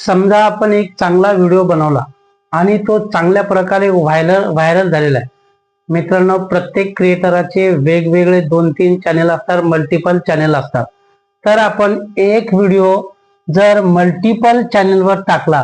समजा आपण एक चांगला व्हिडिओ बनवला आणि तो चांगल्या प्रकारे व्हायरल झालेला आहे. मित्रांनो, प्रत्येक क्रिएटराचे वेगवेगळे 2-3 चॅनल असतात, मल्टिपल चॅनल असतात. तर आपण एक व्हिडिओ जर मल्टिपल चॅनलवर टाकला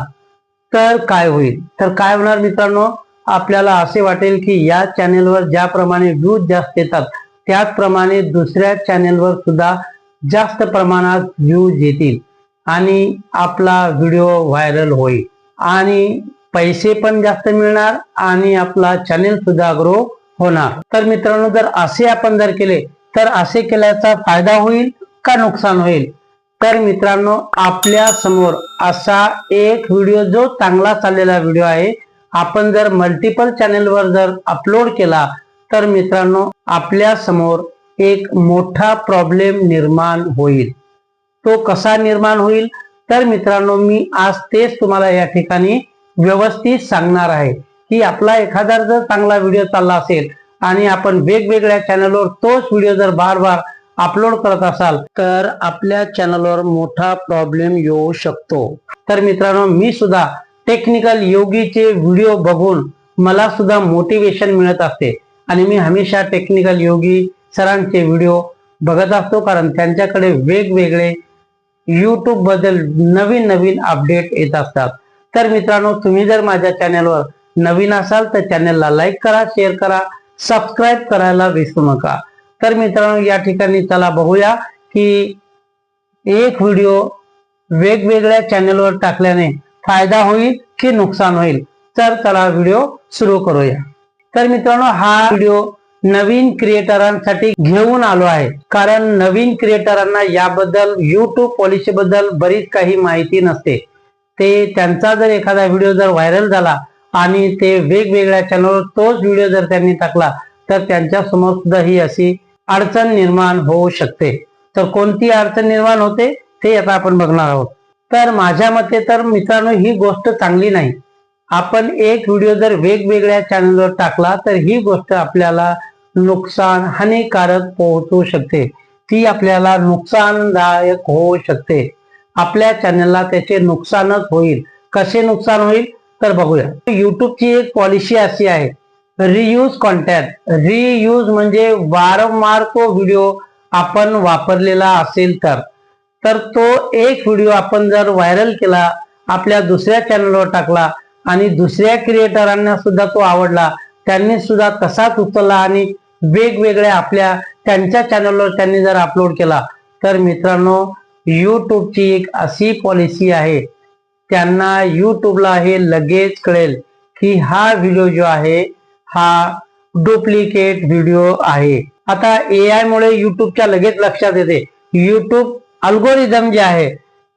तर काय होईल? तर काय होणार मित्रांनो, आपल्याला असे वाटेल की या चॅनलवर ज्याप्रमाणे व्ह्यूज जास्त येतात त्याचप्रमाणे दुसऱ्या चॅनलवर सुद्धा जास्त प्रमाणात व्ह्यूज येतील आणि आपला व्हिडिओ व्हायरल होईल आणि पैसे पण जास्त मिळणार आणि आपला चॅनल सुद्धा ग्रो होणार. तर मित्रांनो, जर असे आपण जर केले तर असे केल्याचा फायदा होईल का नुकसान होईल? तर मित्रांनो, आपल्या समोर असा एक व्हिडिओ जो चांगला चाललेला व्हिडिओ आहे, आपण जर मल्टिपल चॅनलवर जर अपलोड केला तर मित्रांनो आपल्या समोर एक मोठा प्रॉब्लेम निर्माण होईल. तो कसा निर्माण होईल? तर मित्रांनो, मी आज तेच तुम्हाला या ठिकाणी व्यवस्थित सांगणार आहे की आपला एखादा जर चांगला व्हिडिओ चालला असेल आणि आपण वेगवेगळ्या चॅनलवर तोच व्हिडिओ जर बार अपलोड करत असाल तर आपल्या चॅनलवर मोठा प्रॉब्लेम येऊ शकतो. तर मित्रांनो, मी सुद्धा टेक्निकल योगीचे व्हिडिओ बघून मला सुद्धा मोटिवेशन मिळत असते आणि मी हमेशा टेक्निकल योगी सरांचे व्हिडिओ बघत असतो, कारण त्यांच्याकडे वेगवेगळे YouTube बद्दल नवीन नवीन अपडेट येत असतात. तर मित्रांनो, तुम्ही जर माझ्या चॅनलवर नवीन असाल तर चॅनलला लाईक करा, शेअर करा, सबस्क्राईब करायला विसरू नका. तर मित्रांनो, या ठिकाणी चला बघूया की एक व्हिडिओ वेगवेगळ्या चॅनलवर टाकल्याने फायदा होईल की नुकसान होईल. तर चला व्हिडिओ सुरू करूया. तर मित्रांनो, हा व्हिडिओ नवीन क्रिएटरांसाठी घेऊन आलो आहे, कारण नवीन क्रिएटरांना याबद्दल YouTube पॉलिसी बद्दल बरीच काही माहिती नसते. ते त्यांचा जर एखादा व्हिडिओ जर व्हायरल झाला आणि ते वेगवेगळ्या चॅनलवर तोच व्हिडिओ जर त्यांनी टाकला तर त्यांच्या समोर सुद्धा ही अशी अडचण निर्माण होऊ शकते. तर कोणती अडचण निर्माण होते ते आता आपण बघणार आहोत. तर माझ्या मते तर मित्रांनो, ही गोष्ट चांगली नाही. आपण एक व्हिडिओ जर वेगवेगळ्या चॅनलवर टाकला तर ही गोष्ट आपल्याला नुकसान, हानिकारक पोहोचू शकते. ती आपल्याला नुकसानदायक होऊ शकते. आपल्या चॅनलला त्याचे नुकसानच होईल. कसे नुकसान होईल तर बघूया. युट्यूबची एक पॉलिसी अशी आहे, रियूज कॉन्टेंट. रियूज म्हणजे वारंवार तो व्हिडिओ आपण वापरलेला असेल तर तो एक व्हिडिओ आपण जर व्हायरल केला, आपल्या दुसऱ्या चॅनलवर टाकला आणि दुसऱ्या क्रिएटरांना सुद्धा तो आवडला, त्यांनी सुद्धा तसाच उचलला आणि वेगवेगळ्या त्यांच्या चॅनलवर त्यांनी जर अपलोड केला तर मित्रांनो, युट्यूबची एक अशी पॉलिसी आहे, त्यांना युट्यूबला हे लगेच कळेल की हा व्हिडिओ जो आहे हा डुप्लिकेट व्हिडिओ आहे. आता AI मुळे युट्यूबच्या लगेच लक्षात येते. युट्यूब अल्गोरिदम जे आहे,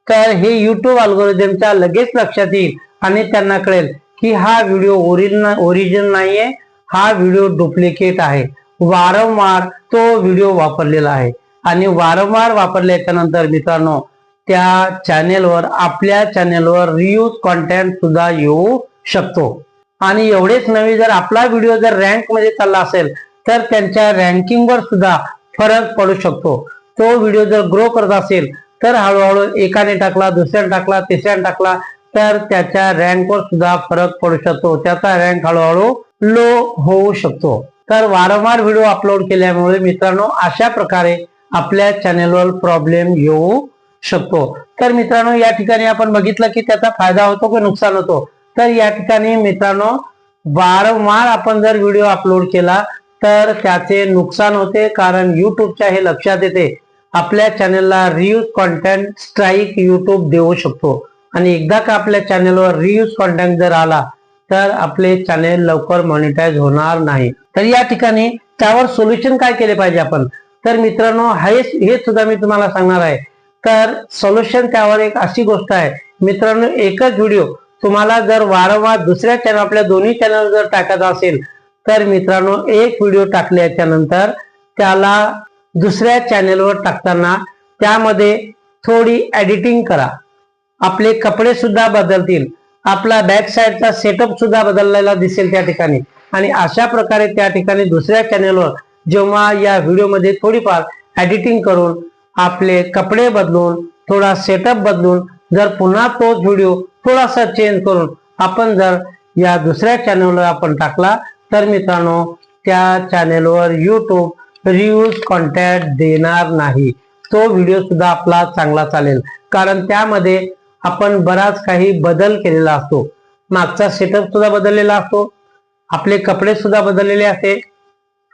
तर हे युट्यूब अल्गोरिदमच्या लगेच लक्षात येईल आणि त्यांना कळेल की हा व्हिडिओ ओरिजिनल नाहीये, हा व्हिडिओ डुप्लिकेट आहे. वारंवार तो व्हिडिओ वापरलेला आहे आणि वारंवार वापरल्याच्या नंतर मित्रांनो त्या चॅनेलवर, आपल्या चॅनेलवर रियूज कॉन्टेंट सुद्धा येऊ शकतो. आणि एवढेच नव्हे, जर आपला व्हिडिओ जर रँक मध्ये चालला असेल तर त्यांच्या रँकिंगवर सुद्धा फरक पडू शकतो. तो व्हिडिओ जर ग्रो करत असेल तर हळूहळू एकाने टाकला, दुसऱ्याने टाकला, तिसऱ्याने टाकला तर त्याच्या रँकवर सुद्धा फरक पडू शकतो. त्याचा रँक हळूहळू लो होऊ शकतो. तर वारंवार व्हिडिओ अपलोड केल्यामुळे मित्रांनो अशा प्रकारे आपल्या चॅनेलवर प्रॉब्लेम येऊ शकतो. तर मित्रांनो, या ठिकाणी आपण बघितलं की त्याचा फायदा होतो की नुकसान होतो. तर या ठिकाणी मित्रांनो, वारंवार आपण जर व्हिडिओ अपलोड केला तर त्याचे नुकसान होते, कारण युट्यूबच्या हे लक्षात येते आपल्या चॅनलला रियूज कॉन्टेंट स्ट्राईक युट्यूब देऊ शकतो आणि एकदा का आपल्या चॅनलवर रियूज कॉन्टेंट जर आला तर आपले चॅनल लवकर मॉनिटाईज होणार नाही. तर या ठिकाणी त्यावर सोल्युशन काय केले पाहिजे आपण? तर मित्रांनो, हे सुद्धा मी तुम्हाला सांगणार आहे. तर सोल्युशन त्यावर एक अशी गोष्ट आहे मित्रांनो, एकच व्हिडिओ तुम्हाला जर वारंवार दुसऱ्या चॅनल, आपल्या दोन्ही चॅनल जर टाकायचा असेल तर मित्रांनो, एक व्हिडिओ टाकल्याच्या नंतर त्याला दुसऱ्या चॅनलवर टाकताना त्यामध्ये थोडी एडिटिंग करा. आपले कपडे सुद्धा बदलतील, आपला बॅक साईडचा सेटअप सुद्धा बदललेला दिसेल त्या ठिकाणी. आणि अशा प्रकारे त्या ठिकाणी दुसऱ्या चॅनलवर जेव्हा या व्हिडिओमध्ये थोडीफार एडिटिंग करून, आपले कपडे बदलून, थोडा सेटअप बदलून जर पुन्हा तोच व्हिडिओ थोडासा चेंज करून आपण जर या दुसऱ्या चॅनलवर आपण टाकला तर मित्रांनो त्या चॅनलवर YouTube रिव्ह्यूज कॉन्टॅक्ट देणार नाही. तो व्हिडिओ सुद्धा आपला चांगला चालेल, कारण त्यामध्ये आपण बराच काही बदल केलेला असतो. मागचा सेटअप सुद्धा बदललेला असतो, आपले कपडे सुद्धा बदललेले असते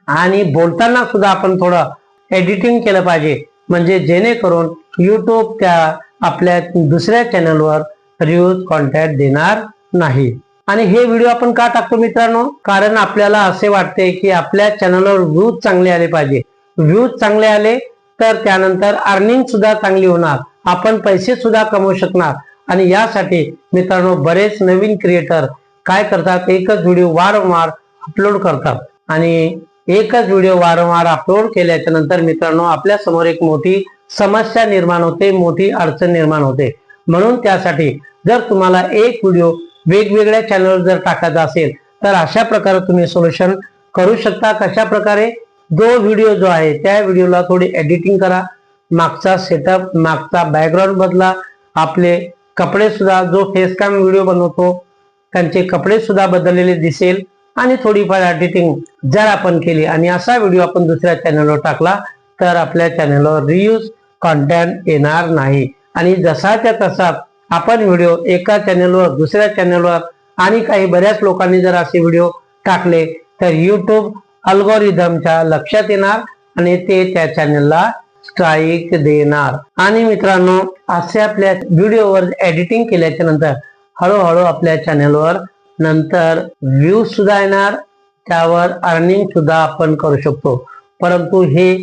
आणि बोलताना सुद्धा आपण थोडं एडिटिंग केलं पाहिजे, म्हणजे जेणेकरून YouTube त्या आपल्या दुसऱ्या चॅनलवर रिव्ह्यूज कॉन्टॅक्ट देणार नाही. आणि हे व्हिडिओ आपण का टाकतो मित्रांनो, कारण आपल्याला असे वाटते की आपल्या चॅनलवर व्ह्यूज चांगले आले पाहिजे. व्ह्यूज चांगले आले तर त्यानंतर अर्निंग सुद्धा चांगली होणार, आपण पैसे सुद्धा कमवू शकणार. आणि यासाठी मित्रांनो बरेच नवीन क्रिएटर काय करतात, एकच व्हिडिओ वारंवार अपलोड करतात आणि एकच व्हिडिओ वारंवार अपलोड केल्याच्या नंतर मित्रांनो आपल्या समोर एक मोठी समस्या निर्माण होते, मोठी अडचण निर्माण होते. म्हणून त्यासाठी जर तुम्हाला एक व्हिडिओ वेगवेगळ्या चॅनलवर जर टाकायचा असेल तर अशा प्रकारे तुम्ही सोल्युशन करू शकता. कशा प्रकारे, जो व्हिडिओ जो आहे त्या व्हिडिओला थोडी एडिटिंग करा, मागचा सेटअप, मागचा बॅकग्राऊंड बदला, आपले कपडे सुद्धा, जो फेस कॅम व्हिडिओ बनवतो त्यांचे कपडे सुद्धा बदललेले दिसेल आणि थोडीफार एडिटिंग जर आपण केली आणि असा व्हिडिओ आपण दुसऱ्या चॅनलवर टाकला तर आपल्या चॅनलवर रिव्ह्यूज कॉन्टेंट येणार नाही. आणि जसाच्या तसा आपण व्हिडिओ एका चॅनलवर दुसऱ्या चॅनलवर आणि काही बऱ्याच लोकांनी जर असे व्हिडिओ टाकले तर YouTube अल्गोरिदमच्या लक्षात येणार आणि ते त्या चॅनलला स्ट्राईक देणार. आणि मित्रांनो असे आपल्या व्हिडिओवर एडिटिंग केल्याच्या नंतर हळूहळू आपल्या चॅनलवर नंतर व्ह्यूज सुद्धा येणार, त्यावर अर्निंग सुद्धा आपण करू शकतो. परंतु हे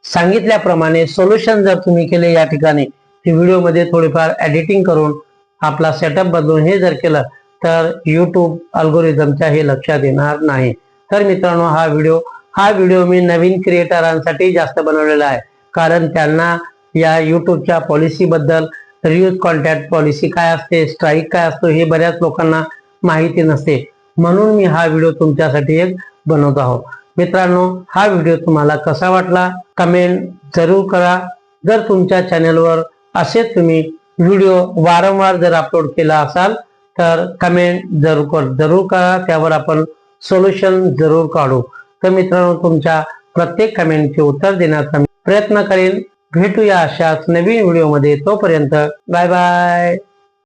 सांगितल्याप्रमाणे सोल्युशन जर तुम्ही केले या ठिकाणी व्हिडिओमध्ये थोडीफार एडिटिंग करून आपला सेटअप बदलून हे जर केलं तर YouTube अल्गोरिदमच्या हे लक्षात येणार नाही. तर मित्रांनो हा व्हिडिओ मी नवीन क्रिएटरांसाठी जास्त बनवलेला आहे, कारण त्यांना या YouTubeच्या पॉलिसी बद्दल, रिव्ह्यूज कॉन्टॅक्ट पॉलिसी काय असते, स्ट्राईक काय असतो हे बऱ्याच लोकांना माहिती नसते. म्हणून मी हा व्हिडिओ तुमच्यासाठी एक बनवत आहोत. मित्रांनो हा व्हिडिओ तुम्हाला कसा वाटला कमेंट जरूर करा. जर तुमच्या चॅनलवर असे तुम्ही व्हिडिओ वारंवार जर अपलोड केला असाल तर कमेंट जरूर करा, त्यावर आपण सोल्युशन जरूर काढू. तर मित्रांनो तुमच्या प्रत्येक कमेंटचे उत्तर देण्याचा प्रयत्न करेन. भेटूया अशाच नवीन व्हिडिओमध्ये, तोपर्यंत बाय बाय.